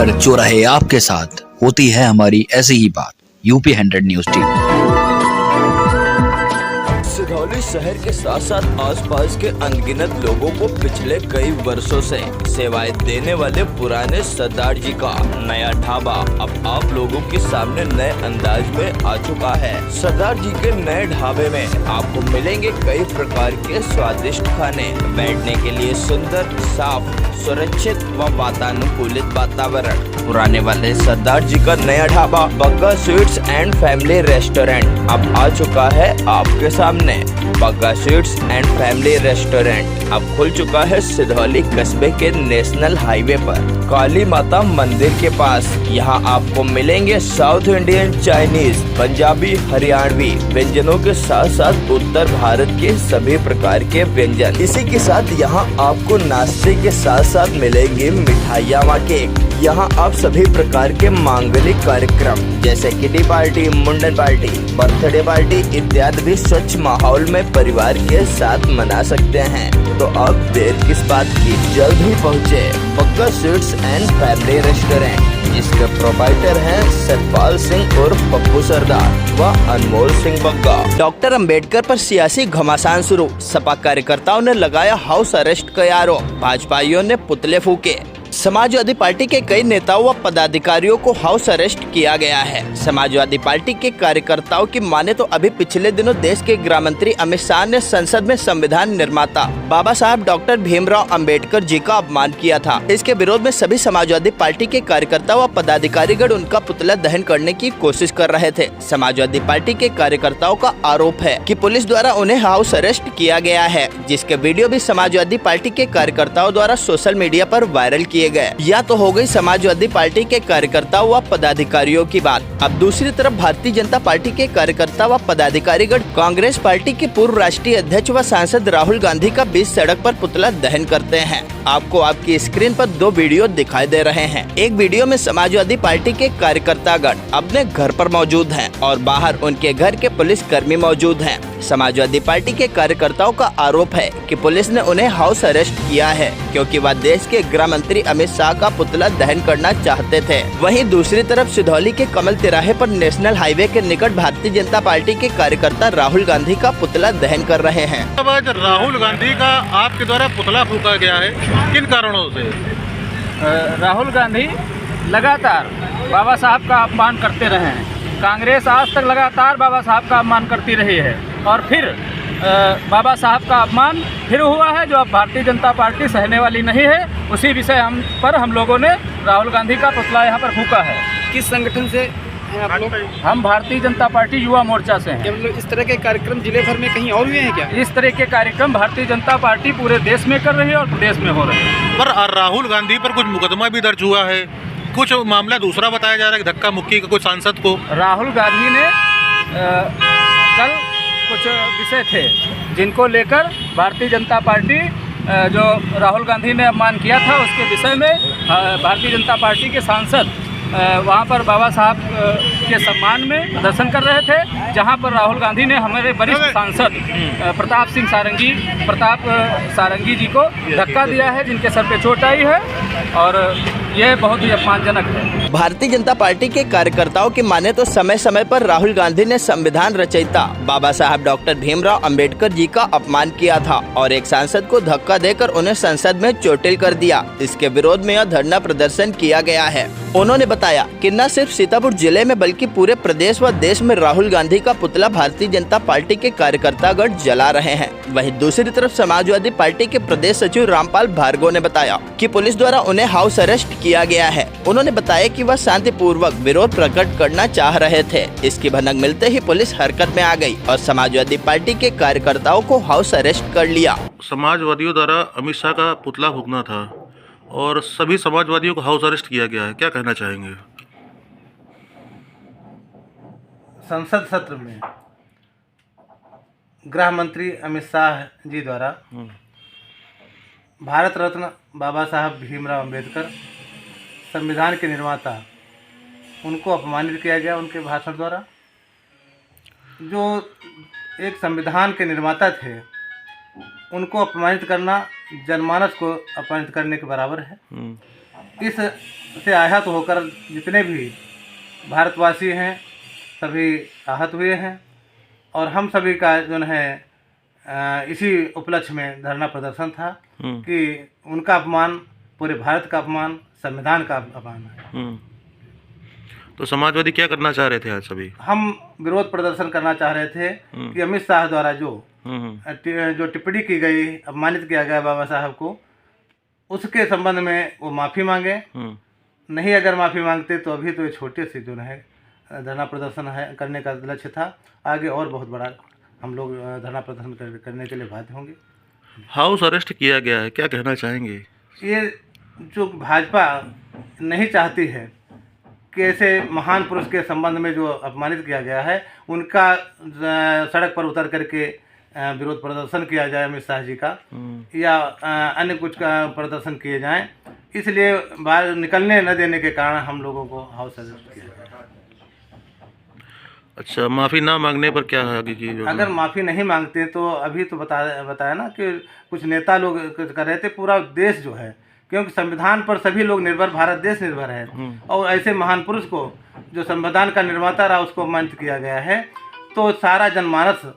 हर चौराहे आपके साथ होती है हमारी ऐसी ही बात। UP 100 news team. सिधौली शहर के साथ साथ आसपास के अनगिनत लोगों को पिछले कई वर्षों से सेवाएं देने वाले पुराने सरदार जी का नया ढाबा अब आप लोगों के सामने नए अंदाज में आ चुका है। सरदार जी के नए ढाबे में आपको मिलेंगे कई प्रकार के स्वादिष्ट खाने, बैठने के लिए सुंदर, साफ, सुरक्षित व वातानुकूलित वातावरण। पुराने वाले सरदार जी का नया dhaba Bagga sweets and family restaurant अब आ चुका है आपके सामने। Bagga sweets and family restaurant अब खुल चुका है सिधौली कस्बे के नेशनल हाईवे पर, काली माता मंदिर के पास। यहाँ आपको मिलेंगे south Indian, Chinese, Punjabi, Haryanvi व्यंजनों के साथ साथ उत्तर भारत के सभी प्रकार के व्यंजन। इसी के साथ यहाँ आपको नाश्ते के साथ साथ मिलेंगे मिठाइयाँ व केक। यहाँ आप सभी प्रकार के मांगलिक कार्यक्रम जैसे किटी पार्टी, मुंडन पार्टी, बर्थडे पार्टी इत्यादि भी स्वच्छ माहौल में परिवार के साथ मना सकते हैं। तो अब देर किस बात की, जल्द ही पहुँचे Bagga sweets and family restaurant, जिसके प्रोप्राइटर हैं सतपाल सिंह और पप्पू सरदार व अनमोल सिंह बग्गा। डॉक्टर अंबेडकर पर सियासी घमासान शुरू, सपा कार्यकर्ताओं ने लगाया हाउस अरेस्ट का आरोप, भाजपाइयों ने पुतले फूके। समाजवादी पार्टी के कई नेताओं व पदाधिकारियों को हाउस अरेस्ट किया गया है। समाजवादी पार्टी के कार्यकर्ताओं की माने तो अभी पिछले दिनों देश के गृह मंत्री अमित शाह ने संसद में संविधान निर्माता बाबा साहब डॉक्टर भीमराव अंबेडकर जी का अपमान किया था। इसके विरोध में सभी समाजवादी पार्टी के कार्यकर्ता व पदाधिकारीगण उनका पुतला दहन करने की कोशिश कर रहे थे। समाजवादी पार्टी के कार्यकर्ताओं का आरोप है कि पुलिस द्वारा उन्हें हाउस अरेस्ट किया गया है, जिसके वीडियो भी समाजवादी पार्टी के कार्यकर्ताओं द्वारा सोशल मीडिया पर वायरल किए गए। या तो हो गई समाजवादी पार्टी के कार्यकर्ताओं व पदाधिकारियों की बात, अब दूसरी तरफ भारतीय जनता पार्टी के कार्यकर्ता व पदाधिकारीगण कांग्रेस पार्टी के पूर्व राष्ट्रीय अध्यक्ष व सांसद राहुल गांधी का बीच सड़क पर पुतला दहन करते हैं। आपको आपकी स्क्रीन पर दो वीडियो दिखाई दे रहे हैं। एक वीडियो में समाजवादी पार्टी के कार्यकर्तागण अपने घर पर मौजूद हैं और बाहर उनके घर के पुलिस कर्मी मौजूद हैं। समाजवादी पार्टी के कार्यकर्ताओं का आरोप है कि पुलिस ने उन्हें हाउस अरेस्ट किया है क्योंकि वह देश के गृह मंत्री अमित शाह का पुतला दहन करना चाहते थे। वहीं दूसरी तरफ सिधौली के कमल तिराहे पर नेशनल हाईवे के निकट भारतीय जनता पार्टी के कार्यकर्ता राहुल गांधी का पुतला दहन कर रहे हैं। आज राहुल गांधी का आपके द्वारा पुतला फूका गया है, किन कारणों से? राहुल गांधी लगातार बाबा साहब का अपमान करते रहे हैं। कांग्रेस आज तक लगातार बाबा साहब का अपमान करती रही है और फिर बाबा साहब का अपमान फिर हुआ है, जो अब भारतीय जनता पार्टी सहने वाली नहीं है। उसी विषय हम लोगों ने राहुल गांधी का पुतला यहाँ पर फूका है। किस संगठन से हैं आप लोग? हम भारतीय जनता पार्टी युवा मोर्चा से हैं। मतलब इस तरह के कार्यक्रम जिले भर में कहीं और हुए हैं क्या? इस तरह के कार्यक्रम भारतीय जनता पार्टी पूरे देश में कर रही है और प्रदेश में हो रहे हैं। पर राहुल गांधी पर कुछ मुकदमा भी दर्ज हुआ है, कुछ मामला दूसरा बताया जा रहा है कि धक्का मुक्की का कुछ सांसद को। राहुल गांधी ने कल कुछ विषय थे जिनको लेकर भारतीय जनता पार्टी जो राहुल गांधी ने अपमान किया था उसके विषय में भारतीय जनता पार्टी के सांसद वहां पर बाबा साहब के सम्मान में प्रदर्शन कर रहे थे, जहां पर राहुल गांधी ने हमारे वरिष्ठ सांसद प्रताप सारंगी जी को धक्का दिया है, जिनके सर पे चोट आई है और यह बहुत ही अपमानजनक है। भारतीय जनता पार्टी के कार्यकर्ताओं की माने तो समय समय पर राहुल गांधी ने संविधान रचयिता बाबा साहब डॉक्टर भीमराव अंबेडकर जी का अपमान किया था और एक सांसद को धक्का देकर उन्हें संसद में चोटिल कर दिया। इसके विरोध में यह धरना प्रदर्शन किया गया है। उन्होंने बताया कि न सिर्फ सीतापुर जिले में बल्कि पूरे प्रदेश व देश में राहुल गांधी का पुतला भारतीय जनता पार्टी के कार्यकर्तागण जला रहे हैं। वहीं दूसरी तरफ समाजवादी पार्टी के प्रदेश सचिव रामपाल भार्गव ने बताया कि पुलिस द्वारा उन्हें हाउस अरेस्ट किया गया है। उन्होंने बताया कि वह शांतिपूर्वक विरोध प्रकट करना चाह रहे थे। इसकी भनक मिलते ही पुलिस हरकत में आ गई और समाजवादी पार्टी के कार्यकर्ताओं को हाउस अरेस्ट कर लिया। समाजवादियों द्वारा अमित शाह का पुतला फूकना था और सभी समाजवादियों को हाउस अरेस्ट किया गया है, क्या कहना चाहेंगे? संसद सत्र में गृह मंत्री अमित शाह जी द्वारा भारत रत्न बाबा साहब भीमराव अंबेडकर, संविधान के निर्माता, उनको अपमानित किया गया उनके भाषण द्वारा। जो एक संविधान के निर्माता थे उनको अपमानित करना जनमानस को अपमानित करने के बराबर है। इस से आहत होकर जितने भी भारतवासी हैं सभी आहत हुए हैं और हम सभी का जो है इसी उपलक्ष्य में धरना प्रदर्शन था कि उनका अपमान पूरे भारत का अपमान, संविधान का अपमान है। तो समाजवादी क्या करना चाह रहे थे आज सभी? हम विरोध प्रदर्शन करना चाह रहे थे कि अमित शाह द्वारा जो टिप्पणी की गई, अपमानित किया गया बाबा साहब को, उसके संबंध में वो माफ़ी मांगे। नहीं अगर माफ़ी मांगते तो अभी तो ये छोटे से जो है धरना प्रदर्शन है करने का लक्ष्य था, आगे और बहुत बड़ा हम लोग धरना प्रदर्शन करने के लिए बाध्य होंगे। हाउस अरेस्ट किया गया है, क्या कहना चाहेंगे? ये जो भाजपा नहीं चाहती है कि ऐसे महान पुरुष के संबंध में जो अपमानित किया गया है उनका सड़क पर उतर करके विरोध प्रदर्शन किया जाए अमित शाह जी का, या अन्य कुछ का प्रदर्शन किए जाएं, इसलिए बाहर निकलने न देने के कारण हम लोगों को हाउस अरेस्ट किया गया। अच्छा, माफ़ी ना मांगने पर क्या है आगे की? अगर माफ़ी नहीं मांगते तो अभी तो बताया ना कि कुछ नेता लोग कर रहे थे, पूरा देश जो है, क्योंकि संविधान पर सभी लोग निर्भर, भारत देश निर्भर है, और ऐसे महान पुरुष को जो संविधान का निर्माता रहा उसको अपमानित किया गया है, तो सारा जनमानस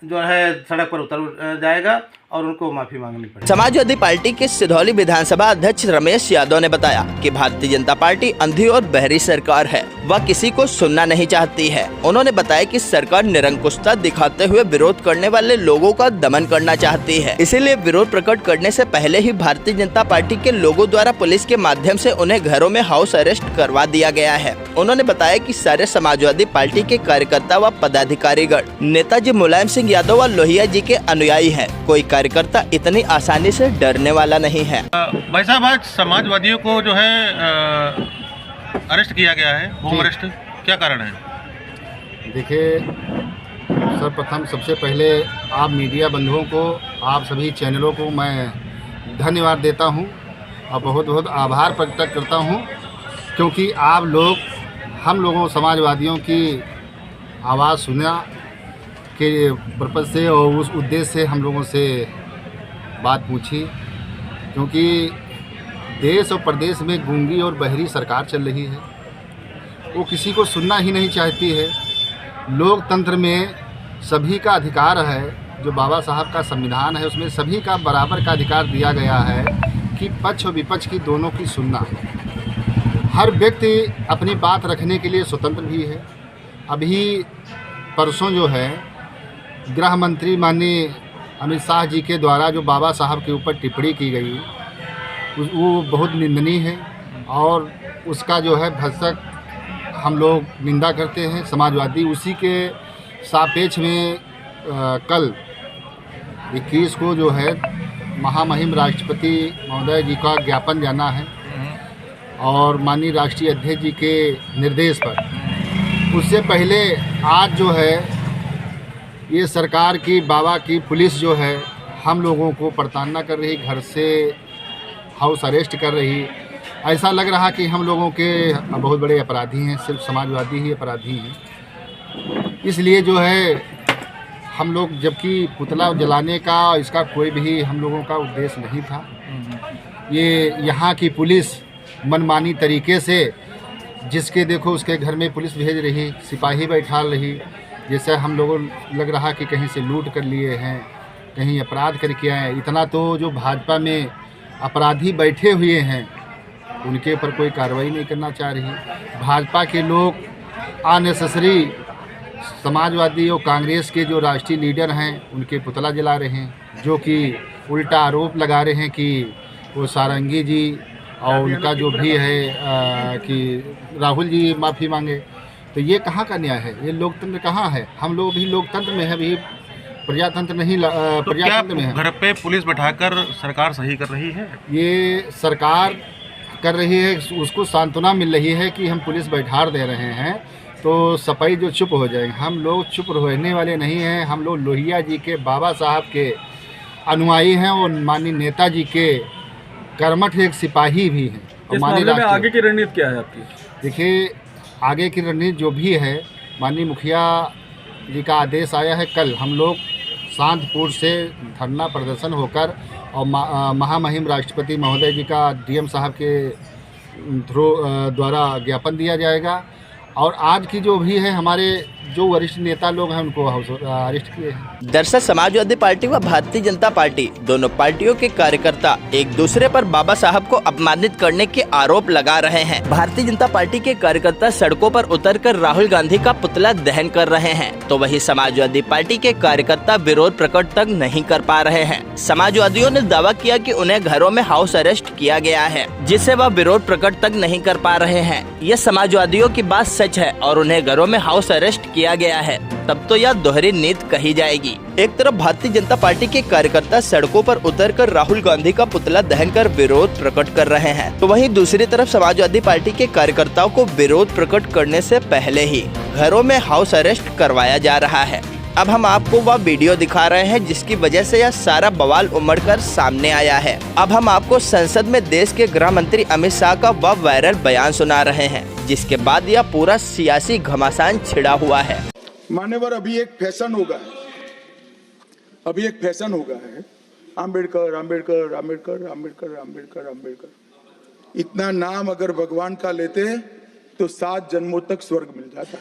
जो है सड़क पर उतर जाएगा और उनको माफी मांगनी पड़ेगी। समाजवादी पार्टी के सिधौली विधानसभा अध्यक्ष रमेश यादव ने बताया कि भारतीय जनता पार्टी अंधी और बहरी सरकार है, वह किसी को सुनना नहीं चाहती है। उन्होंने बताया कि सरकार निरंकुशता दिखाते हुए विरोध करने वाले लोगों का दमन करना चाहती है, इसीलिए विरोध प्रकट करने से पहले ही भारतीय जनता पार्टी के लोगों द्वारा पुलिस के माध्यम से उन्हें घरों में हाउस अरेस्ट करवा दिया गया है। उन्होंने बताया कि सारे समाजवादी पार्टी के कार्यकर्ता व पदाधिकारीगण नेताजी मुलायम सिंह यादव व लोहिया जी के अनुयायी हैं। कोई कार्यकर्ता इतनी आसानी से डरने वाला नहीं है। भाई साहब, आज समाजवादियों को जो है अरेस्ट किया गया है, होम अरेस्ट, क्या कारण है? देखिए, सर्वप्रथम सबसे पहले आप मीडिया बंधुओं को, आप सभी चैनलों को मैं धन्यवाद देता हूं और बहुत बहुत आभार प्रकट करता हूं, क्योंकि आप लोग हम लोगों समाजवादियों की आवाज़ सुना के पर्पज़ से और उस उद्देश्य से हम लोगों से बात पूछी, क्योंकि देश और प्रदेश में गूंगी और बहरी सरकार चल रही है, वो किसी को सुनना ही नहीं चाहती है। लोकतंत्र में सभी का अधिकार है, जो बाबा साहब का संविधान है उसमें सभी का बराबर का अधिकार दिया गया है कि पक्ष और विपक्ष की दोनों की सुनना। हर व्यक्ति अपनी बात रखने के लिए स्वतंत्र भी है। अभी परसों जो है गृह मंत्री माननीय अमित शाह जी के द्वारा जो बाबा साहब के ऊपर टिप्पणी की गई वो बहुत निंदनीय है और उसका जो है भरसक हम लोग निंदा करते हैं समाजवादी। उसी के सापेक्ष में कल 21 को जो है महामहिम राष्ट्रपति महोदय जी का ज्ञापन जाना है और माननीय राष्ट्रीय अध्यक्ष जी के निर्देश पर। उससे पहले आज जो है ये सरकार की, बाबा की पुलिस जो है हम लोगों को प्रताड़ना कर रही, घर से हाउस अरेस्ट कर रही। ऐसा लग रहा कि हम लोगों के बहुत बड़े अपराधी हैं, सिर्फ समाजवादी ही अपराधी हैं। इसलिए जो है हम लोग, जबकि पुतला जलाने का इसका कोई भी हम लोगों का उद्देश्य नहीं था, ये यहाँ की पुलिस मनमानी तरीके से, जिसके देखो उसके घर में पुलिस भेज रही, सिपाही बैठा रही, जैसे हम लोगों लग रहा कि कहीं से लूट कर लिए हैं, कहीं अपराध करके आए। इतना तो जो भाजपा में अपराधी बैठे हुए हैं उनके ऊपर कोई कार्रवाई नहीं करना चाह रही। भाजपा के लोग अननेसेसरी समाजवादी और कांग्रेस के जो राष्ट्रीय लीडर हैं उनके पुतला जला रहे हैं, जो कि उल्टा आरोप लगा रहे हैं कि वो सारंगी जी और उनका जो भी है कि राहुल जी माफ़ी मांगे। तो ये कहाँ का न्याय है? ये लोकतंत्र कहाँ है? हम लोग भी लोकतंत्र में है, अभी प्रजातंत्र नहीं, प्रजातंत्र में है। घर पे पुलिस बैठाकर सरकार सही कर रही है? ये सरकार कर रही है, उसको सांत्वना मिल रही है कि हम पुलिस बैठा दे रहे हैं तो सपाई जो चुप हो जाएंगे। हम लोग चुप रहने वाले नहीं हैं। हम लोग लोहिया जी के, बाबा साहब के अनुयायी हैं और माननीय नेताजी के कर्मठ एक सिपाही भी हैं। इस मामले में आगे की रणनीति क्या है आपकी? देखिए, आगे की रणनीति जो भी है, माननीय मुखिया जी का आदेश आया है, कल हम लोग शांतपुर से धरना प्रदर्शन होकर और महामहिम राष्ट्रपति महोदय जी का, डीएम साहब के थ्रू द्वारा ज्ञापन दिया जाएगा। और आज की जो भी है हमारे जो वरिष्ठ नेता लोग हैं उनको अरेस्ट किए हैं। दरअसल समाजवादी पार्टी व भारतीय जनता पार्टी दोनों पार्टियों के कार्यकर्ता एक दूसरे पर बाबा साहब को अपमानित करने के आरोप लगा रहे हैं। भारतीय जनता पार्टी के कार्यकर्ता सड़कों पर उतरकर राहुल गांधी का पुतला दहन कर रहे हैं, तो वही समाजवादी पार्टी के कार्यकर्ता विरोध प्रकट तक नहीं कर पा रहे हैं। समाजवादियों ने दावा किया कि उन्हें घरों में हाउस अरेस्ट किया गया है, जिससे वह विरोध प्रकट तक नहीं कर पा रहे हैं। यह समाजवादियों की बात सच है और उन्हें घरों में हाउस अरेस्ट किया गया है, तब तो यह दोहरी नीति कही जाएगी। एक तरफ भारतीय जनता पार्टी के कार्यकर्ता सड़कों पर उतरकर राहुल गांधी का पुतला दहन कर विरोध प्रकट कर रहे हैं, तो वहीं दूसरी तरफ समाजवादी पार्टी के कार्यकर्ताओं को विरोध प्रकट करने से पहले ही घरों में हाउस अरेस्ट करवाया जा रहा है। अब हम आपको वह वीडियो दिखा रहे हैं जिसकी वजह से यह सारा बवाल उमड़कर सामने आया है। अब हम आपको संसद में देश के गृह मंत्री अमित शाह का वह वायरल बयान सुना रहे हैं, जिसके बाद यह पूरा सियासी घमासान छिड़ा हुआ है। मान्यवर, अभी एक फैशन हो गया है, आम्बेडकर आम्बेडकर आम्बेडकर आम्बेडकर आम्बेडकर आम्बेडकर। इतना नाम अगर भगवान का लेते तो 7 जन्मों तक स्वर्ग मिल जाता।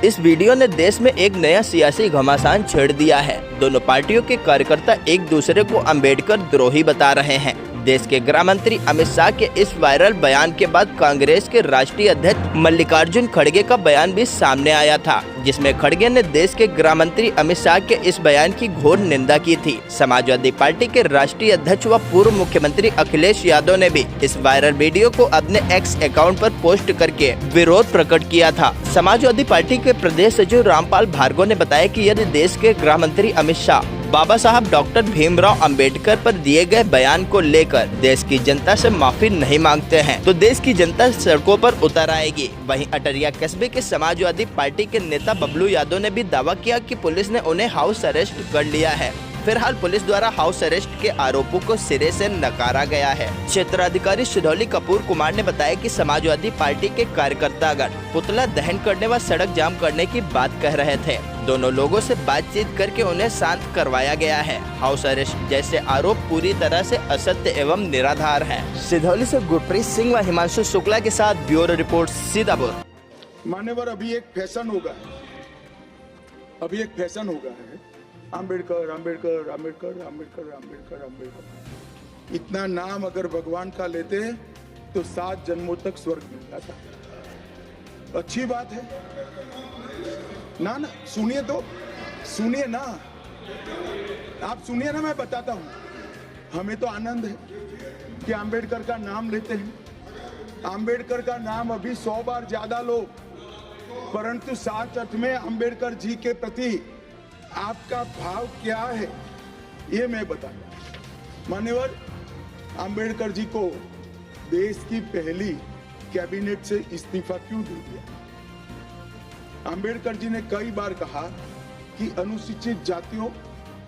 इस वीडियो ने देश में एक नया सियासी घमासान छेड़ दिया है। दोनों पार्टियों के कार्यकर्ता एक दूसरे को अंबेडकर द्रोही बता रहे हैं। देश के गृह मंत्री अमित शाह के इस वायरल बयान के बाद कांग्रेस के राष्ट्रीय अध्यक्ष मल्लिकार्जुन खड़गे का बयान भी सामने आया था, जिसमें खड़गे ने देश के गृह मंत्री अमित शाह के इस बयान की घोर निंदा की थी। समाजवादी पार्टी के राष्ट्रीय अध्यक्ष व पूर्व मुख्यमंत्री अखिलेश यादव ने भी इस वायरल वीडियो को अपने एक्स अकाउंट पर पोस्ट करके विरोध प्रकट किया था। समाजवादी पार्टी के प्रदेश सचिव रामपाल भार्गव ने बताया कि यदि देश के गृह मंत्री अमित शाह बाबा साहब डॉक्टर भीमराव अंबेडकर पर दिए गए बयान को लेकर देश की जनता से माफी नहीं मांगते हैं, तो देश की जनता सड़कों पर उतर आएगी। वहीं अटरिया कस्बे के समाजवादी पार्टी के नेता बबलू यादव ने भी दावा किया कि पुलिस ने उन्हें हाउस अरेस्ट कर लिया है। फिलहाल पुलिस द्वारा हाउस अरेस्ट के आरोपों को सिरे से नकारा गया है। क्षेत्राधिकारी सिधौली कपूर कुमार ने बताया कि समाजवादी पार्टी के कार्यकर्तागण पुतला दहन करने व सड़क जाम करने की बात कह रहे थे। दोनों लोगों से बातचीत करके उन्हें शांत करवाया गया है। हाउस अरेस्ट जैसे आरोप पूरी तरह से असत्य एवं निराधार हैं। सिधौली से गुरप्रीत सिंह व हिमांशु शुक्ला के साथ ब्यूरो रिपोर्ट सीतापुर। मान्यवर, अभी एक फैशन होगा है, आम्बेडकर आम्बेडकर आम्बेडकर आम्बेडकर आम्बेडकर आम्बेडकर। इतना नाम अगर भगवान का लेते तो 7 जन्मों तक स्वर्ग मिल जाता। अच्छी बात है ना? सुनिए तो, सुनिए ना, आप सुनिए ना, मैं बताता हूं। हमें तो आनंद है कि आम्बेडकर का नाम लेते हैं। आम्बेडकर का नाम अभी 100 बार ज्यादा लो, परंतु साथ अर्थ में आम्बेडकर जी के प्रति आपका भाव क्या है ये मैं बताऊं। मान्यवर, आम्बेडकर जी को देश की पहली कैबिनेट से इस्तीफा क्यों दे दिया? आम्बेडकर जी ने कई बार कहा कि अनुसूचित जातियों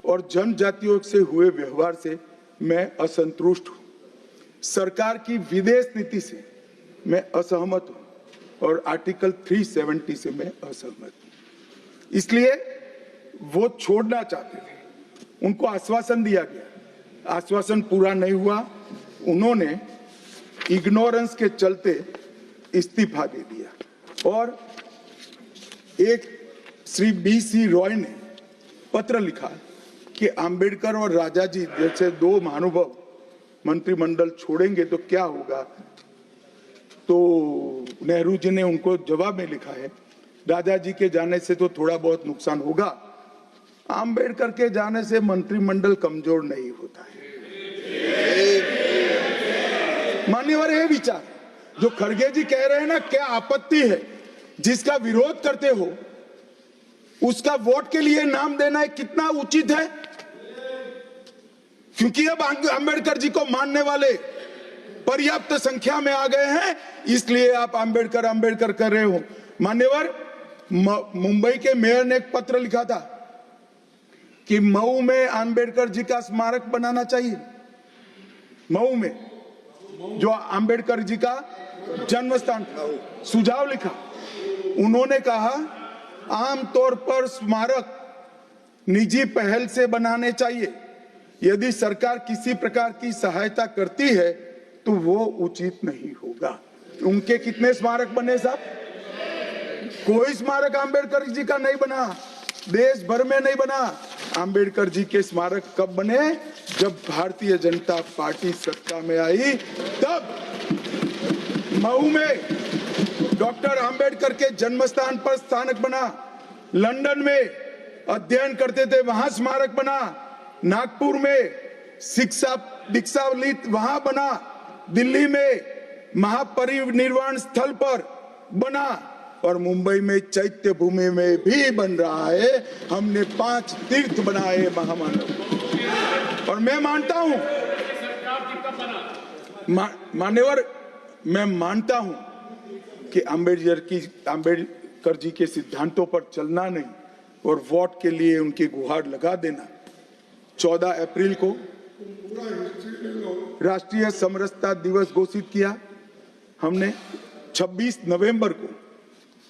और जनजातियों से हुए व्यवहार से मैं असंतुष्ट हूं। सरकार की विदेश नीति से मैं असहमत हूं और आर्टिकल 370 से मैं असहमत हूं। इसलिए वो छोड़ना चाहते थे। उनको आश्वासन दिया गया, आश्वासन पूरा नहीं हुआ। उन्होंने इग्नोरेंस के चलते इस्तीफा दे दिया। और एक श्री BC रॉय ने पत्र लिखा कि आम्बेडकर और राजा जी जैसे 2 महानुभाव मंत्रिमंडल छोड़ेंगे तो क्या होगा। तो नेहरू जी ने उनको जवाब में लिखा है, राजा जी के जाने से तो थोड़ा बहुत नुकसान होगा, आम्बेडकर के जाने से मंत्रिमंडल कमजोर नहीं होता है। मान्यवर, ये विचार जो खड़गे जी कह रहे हैं ना, क्या आपत्ति है? जिसका विरोध करते हो उसका वोट के लिए नाम देना कितना उचित है? क्योंकि अब आम्बेडकर जी को मानने वाले पर्याप्त संख्या में आ गए हैं, इसलिए आप आम्बेडकर आम्बेडकर कर रहे हो। मान्यवर, मुंबई के मेयर ने एक पत्र लिखा था कि मऊ में आम्बेडकर जी का स्मारक बनाना चाहिए। मऊ में जो आम्बेडकर जी का जन्म स्थान था, सुझाव लिखा। उन्होंने कहा आमतौर पर स्मारक निजी पहल से बनाने चाहिए। यदि सरकार किसी प्रकार की सहायता करती है तो वो उचित नहीं होगा। उनके कितने स्मारक बने साहब? कोई स्मारक आम्बेडकर जी का नहीं बना, देश भर में नहीं बना। आम्बेडकर जी के स्मारक कब बने? जब भारतीय जनता पार्टी सत्ता में आई, तब मऊ में डॉक्टर आम्बेडकर के जन्म स्थान पर स्मारक बना, लंदन में अध्ययन करते थे वहां स्मारक बना, नागपुर में शिक्षा दीक्षा वहां बना, दिल्ली में महापरिनिर्वाण स्थल पर बना, और मुंबई में चैत्य भूमि में भी बन रहा है। हमने 5 तीर्थ बनाए महामानव। और मैं मानता हूं मान्यवर, मैं मानता हूं कि आम्बेडकर जी के सिद्धांतों पर चलना नहीं और वोट के लिए उनकी गुहार लगा देना। 14 अप्रैल को राष्ट्रीय समरसता दिवस घोषित किया हमने, 26 नवंबर को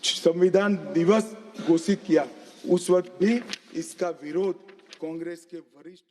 संविधान दिवस घोषित किया। उस वक्त भी इसका विरोध कांग्रेस के वरिष्ठ